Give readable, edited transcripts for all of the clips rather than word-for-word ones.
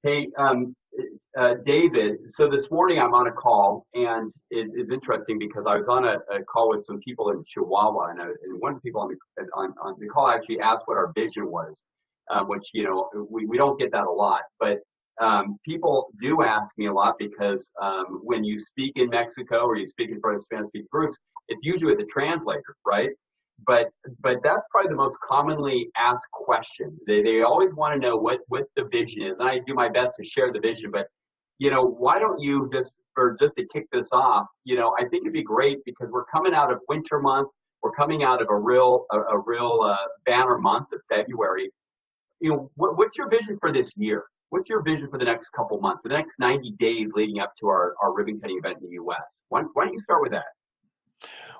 Hey, David, so this morning I'm on a call and is interesting because I was on a call with some people in Chihuahua and one of the people on the call actually asked what our vision was, which, we don't get that a lot, but people do ask me a lot because when you speak in Mexico or you speak in front of Spanish-speaking groups, it's usually with a translator, right? But but that's probably the most commonly asked question. They always want to know what the vision is. And I do my best to share the vision, but why don't you just to kick this off, I think it'd be great because we're coming out of winter month, we're coming out of a real banner month of February. What's your vision for this year? What's your vision for the next couple months, for the next 90 days leading up to our ribbon cutting event in the US? Why don't you start with that?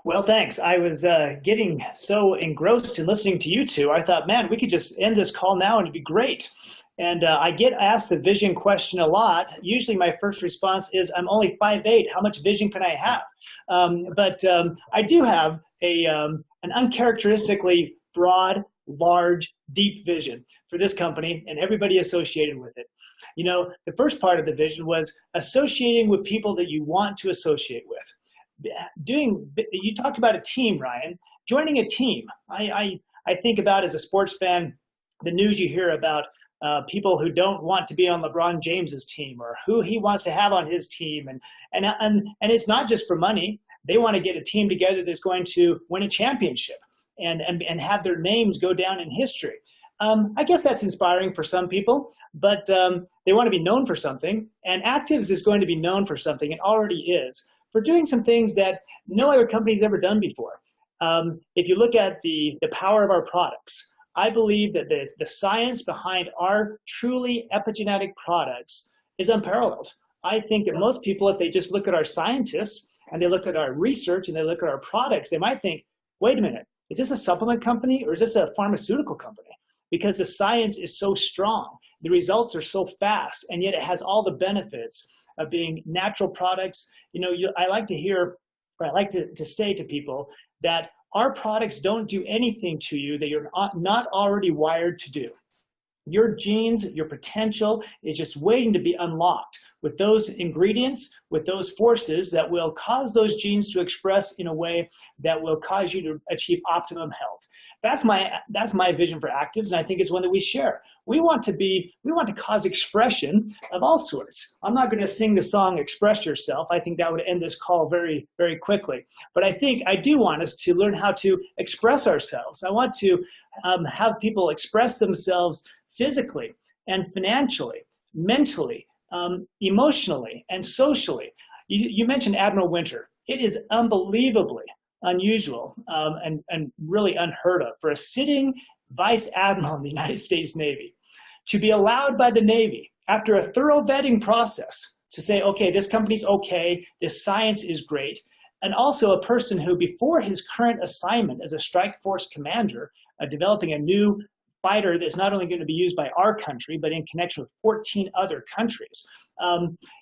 Well, thanks. I was getting so engrossed in listening to you two. I thought, man, we could just end this call now and it'd be great. And I get asked the vision question a lot. Usually my first response is, I'm only 5'8". How much vision can I have? But I do have an uncharacteristically broad, large, deep vision for this company and everybody associated with it. The first part of the vision was associating with people that you want to associate with. You talked about a team, Ryan. Joining a team. I think about, as a sports fan, the news you hear about people who don't want to be on LeBron James's team or who he wants to have on his team, and it's not just for money. They want to get a team together that's going to win a championship and have their names go down in history. I guess that's inspiring for some people, but they want to be known for something, and Activz is going to be known for something. It already is, for doing some things that no other company's ever done before. If you look at the power of our products, I believe that the science behind our truly epigenetic products is unparalleled. I think that most people, if they just look at our scientists and they look at our research and they look at our products, they might think, wait a minute, is this a supplement company or is this a pharmaceutical company? Because the science is so strong, the results are so fast, and yet it has all the benefits of being natural products. I like to hear, or I like to say to people that our products don't do anything to you that you're not already wired to do. Your genes, your potential is just waiting to be unlocked with those ingredients, with those forces that will cause those genes to express in a way that will cause you to achieve optimum health. That's my vision for Activz, and I think it's one that we share. We want to cause expression of all sorts. I'm not going to sing the song "Express Yourself." I think that would end this call very, very quickly. But I think I do want us to learn how to express ourselves. I want to have people express themselves physically and financially, mentally, emotionally, and socially. You mentioned Admiral Winter. It is unbelievably unusual and really unheard of for a sitting vice admiral in the United States Navy to be allowed by the Navy, after a thorough vetting process, to say, okay, this company's okay, this science is great, and also a person who, before his current assignment as a strike force commander, developing a new fighter that's not only going to be used by our country, but in connection with 14 other countries.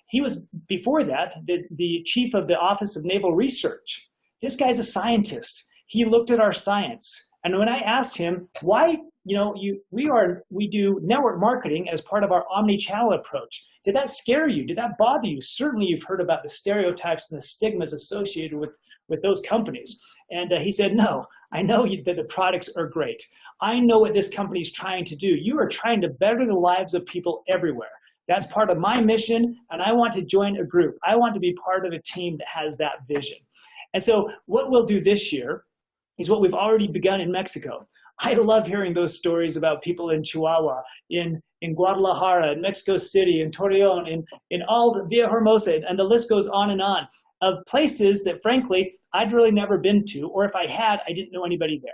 He was, before that, the chief of the Office of Naval Research. This guy's a scientist. He looked at our science. And when I asked him, why, we do network marketing as part of our omni-channel approach. Did that scare you? Did that bother you? Certainly you've heard about the stereotypes and the stigmas associated with those companies. And he said, no, I know that the products are great. I know what this company is trying to do. You are trying to better the lives of people everywhere. That's part of my mission, and I want to join a group. I want to be part of a team that has that vision. And so what we'll do this year is what we've already begun in Mexico. I love hearing those stories about people in Chihuahua, in Guadalajara, in Mexico City, in Torreon, in all the Villa Hermosa, and the list goes on, of places that, frankly, I'd really never been to, or if I had, I didn't know anybody there.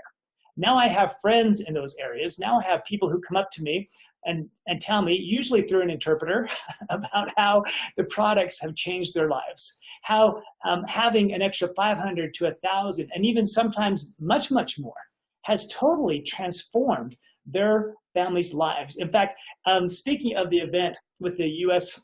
Now I have friends in those areas. Now I have people who come up to me and tell me, usually through an interpreter, about how the products have changed their lives. How having an extra 500 to 1,000, and even sometimes much, much more, has totally transformed their families' lives. In fact, speaking of the event with the U.S.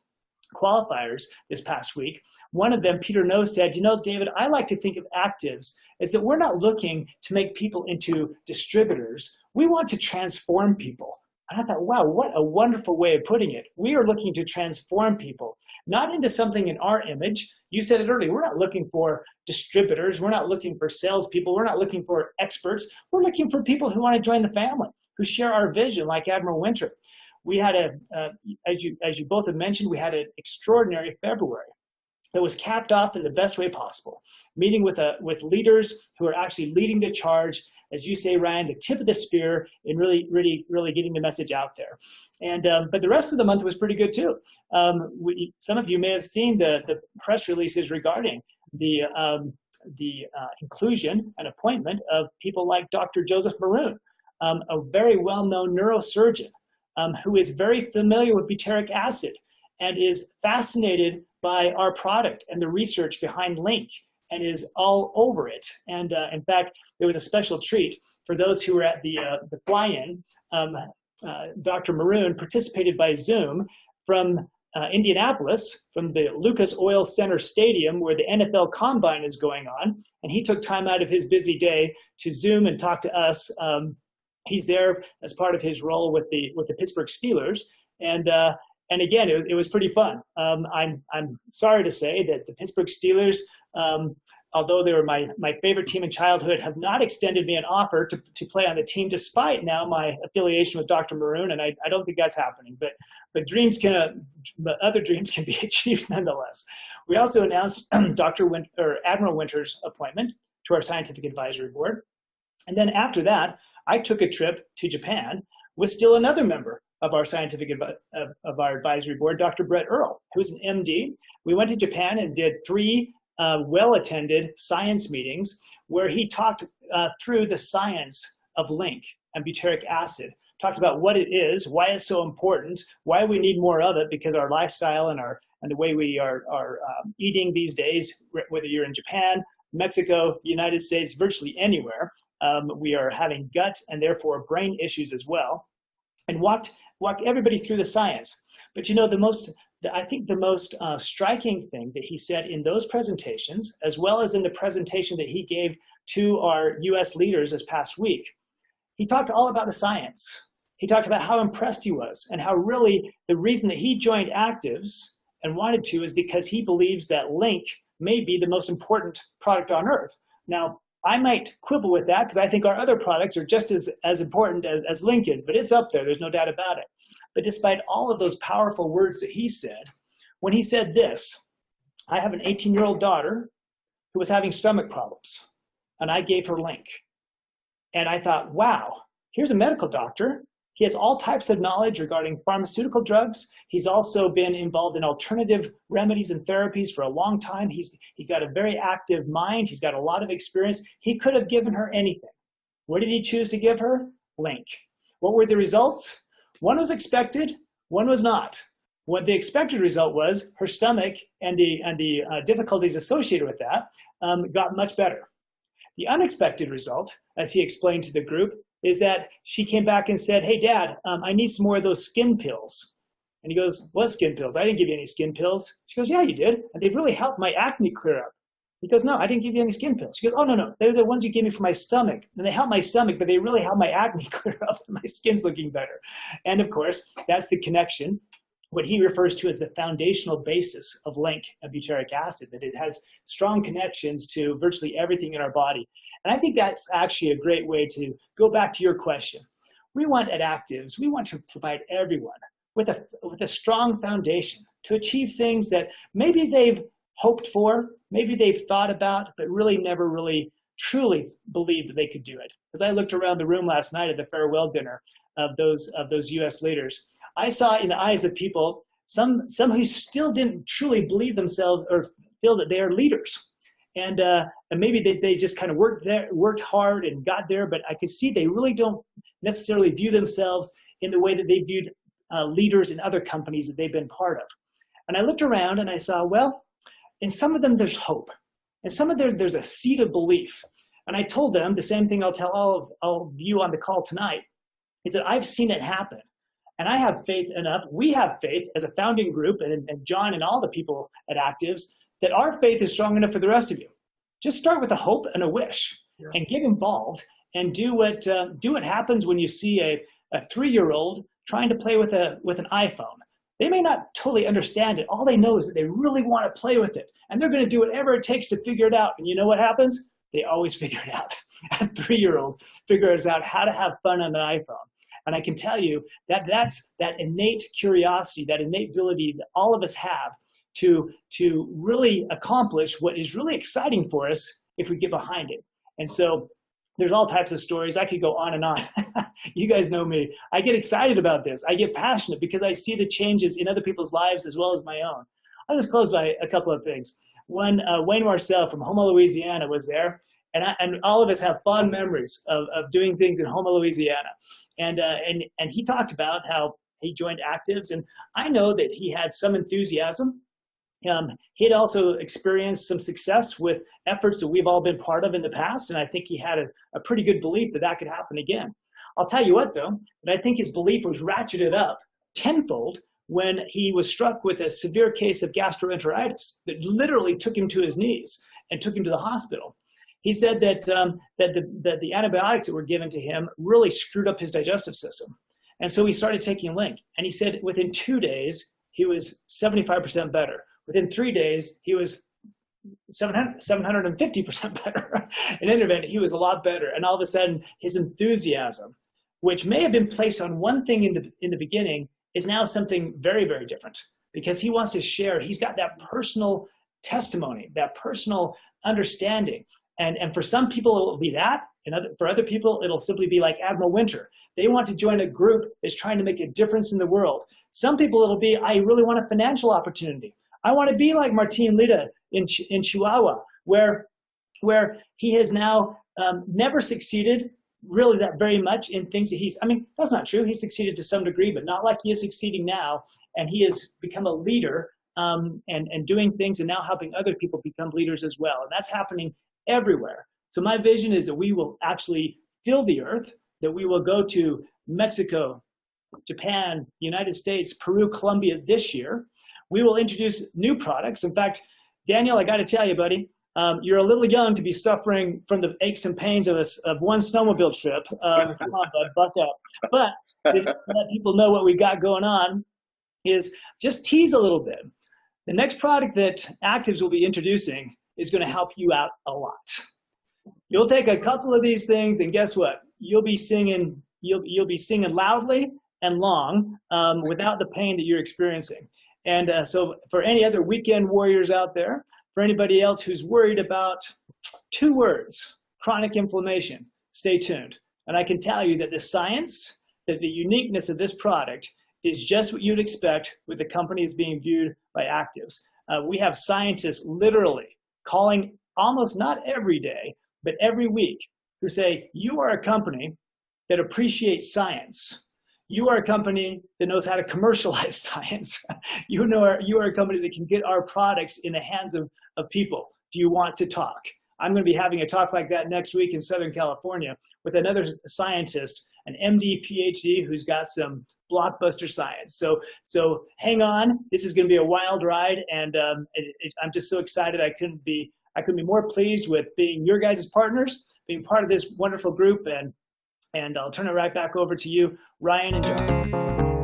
qualifiers this past week, one of them, Peter No, said, David, I like to think of Activz as that we're not looking to make people into distributors. We want to transform people. And I thought, wow, what a wonderful way of putting it. We are looking to transform people, not into something in our image. You said it earlier. We're not looking for distributors. We're not looking for salespeople. We're not looking for experts. We're looking for people who want to join the family, who share our vision, like Admiral Winter. We had as you both have mentioned, we had an extraordinary February that was capped off in the best way possible, meeting with leaders who are actually leading the charge, as you say, Ryan, the tip of the spear in really getting the message out there. And but the rest of the month was pretty good too. Some of you may have seen the press releases regarding the inclusion and appointment of people like Dr. Joseph Maroon, a very well-known neurosurgeon who is very familiar with butyric acid and is fascinated by our product and the research behind Link and is all over it. And in fact, there was a special treat for those who were at the fly-in. Dr. Maroon participated by Zoom from Indianapolis, from the Lucas Oil Center Stadium where the NFL Combine is going on. And he took time out of his busy day to Zoom and talk to us. He's there as part of his role with the Pittsburgh Steelers. And again, it was pretty fun. I'm sorry to say that the Pittsburgh Steelers, although they were my favorite team in childhood, have not extended me an offer to play on the team, despite now my affiliation with Dr. Maroon, and I don't think that's happening. But other dreams can be achieved nonetheless. We also announced Admiral Winter's appointment to our scientific advisory board, and then after that, I took a trip to Japan with still another member of our of our advisory board, Dr. Brett Earle, who's an MD. We went to Japan and did 3 well-attended science meetings where he talked through the science of Link and butyric acid, talked about what it is, why it's so important, why we need more of it, because our lifestyle and the way we are eating these days, whether you're in Japan, Mexico, the United States, virtually anywhere, we are having gut and therefore brain issues as well, and walked everybody through the science. But you know, I think the most striking thing that he said in those presentations, as well as in the presentation that he gave to our US leaders this past week, he talked all about the science. He talked about how impressed he was and how really the reason that he joined Activz and wanted to is because he believes that Link may be the most important product on earth. Now, I might quibble with that because I think our other products are just as important as Link is, but it's up there, there's no doubt about it. But despite all of those powerful words that he said, when he said this, I have an 18-year-old daughter who was having stomach problems, and I gave her Link. And I thought, wow, here's a medical doctor. He has all types of knowledge regarding pharmaceutical drugs. He's also been involved in alternative remedies and therapies for a long time. He's got a very active mind. He's got a lot of experience. He could have given her anything. What did he choose to give her? Link. What were the results? One was expected, one was not. What the expected result was her stomach and the difficulties associated with that got much better. The unexpected result, as he explained to the group, is that she came back and said, hey, Dad, I need some more of those skin pills. And he goes, what skin pills? I didn't give you any skin pills. She goes, yeah, you did. And they really helped my acne clear up. He goes, no, I didn't give you any skin pills. She goes, oh, no, they're the ones you gave me for my stomach. And they help my stomach, but they really help my acne clear up and my skin's looking better. And of course, that's the connection, what he refers to as the foundational basis of Link and butyric acid, that it has strong connections to virtually everything in our body. And I think that's actually a great way to go back to your question. We want at Activz, we want to provide everyone with a strong foundation to achieve things that maybe they've hoped for, maybe they've thought about, but really never really truly believed that they could do it. As I looked around the room last night at the farewell dinner of those US leaders, I saw in the eyes of people some who still didn't truly believe themselves or feel that they are leaders. And maybe they just kind of worked hard and got there, but I could see they really don't necessarily view themselves in the way that they viewed leaders in other companies that they've been part of. And I looked around and I saw, well, in some of them there's hope. In some of them there's a seed of belief. And I told them the same thing I'll tell all of you on the call tonight, is that I've seen it happen. And I have faith enough, we have faith as a founding group, and John and all the people at Activz, that our faith is strong enough for the rest of you. Just start with a hope and a wish, and get involved and do what happens when you see a 3-year-old trying to play with an iPhone. They may not totally understand it. All they know is that they really want to play with it. And they're going to do whatever it takes to figure it out. And you know what happens? They always figure it out. A 3-year-old figures out how to have fun on an iPhone. And I can tell you that that's that innate curiosity, that innate ability that all of us have to really accomplish what is really exciting for us if we get behind it. And so there's all types of stories. I could go on and on. You guys know me. I get excited about this. I get passionate because I see the changes in other people's lives as well as my own. I'll just close by a couple of things. One, Wayne Marcel from Houma, Louisiana was there. And all of us have fond memories of doing things in Houma, Louisiana. And he talked about how he joined Activz. And I know that he had some enthusiasm. He had also experienced some success with efforts that we've all been part of in the past, and I think he had a pretty good belief that that could happen again. I'll tell you what, though, that I think his belief was ratcheted up tenfold when he was struck with a severe case of gastroenteritis that literally took him to his knees and took him to the hospital. He said that the antibiotics that were given to him really screwed up his digestive system. And so he started taking Link, and he said within 2 days, he was 75% better. Within 3 days, he was 750% better. In any event, he was a lot better. And all of a sudden, his enthusiasm, which may have been placed on one thing in the beginning, is now something very, very different because he wants to share. He's got that personal testimony, that personal understanding. And for some people, it will be that. And for other people, it'll simply be like Admiral Winter. They want to join a group that's trying to make a difference in the world. Some people, it'll be, I really want a financial opportunity. I want to be like Martin Lida in Chihuahua, where he has now never succeeded really that very much in things that I mean, that's not true. He succeeded to some degree, but not like he is succeeding now. And he has become a leader and doing things and now helping other people become leaders as well. And that's happening everywhere. So my vision is that we will actually fill the earth, that we will go to Mexico, Japan, United States, Peru, Colombia this year. We will introduce new products. In fact, Daniel, I got to tell you, buddy, you're a little young to be suffering from the aches and pains of one snowmobile trip. Come on, bud, buck up. But just to let people know what we got going on is just tease a little bit. The next product that Activz will be introducing is going to help you out a lot. You'll take a couple of these things, and guess what? You'll be singing loudly and long without the pain that you're experiencing. And so for any other weekend warriors out there, for anybody else who's worried about 2 words, chronic inflammation, stay tuned. And I can tell you that the science, that the uniqueness of this product is just what you'd expect with the companies being viewed by Activz. We have scientists literally calling almost not every day, but every week who say, you are a company that appreciates science. You are a company that knows how to commercialize science. You are a company that can get our products in the hands of people. Do you want to talk? I'm going to be having a talk like that next week in Southern California with another scientist, an MD, PhD, who's got some blockbuster science. So hang on. This is going to be a wild ride, and I'm just so excited. I couldn't be more pleased with being your guys' partners, being part of this wonderful group, and I'll turn it right back over to you, Ryan and John.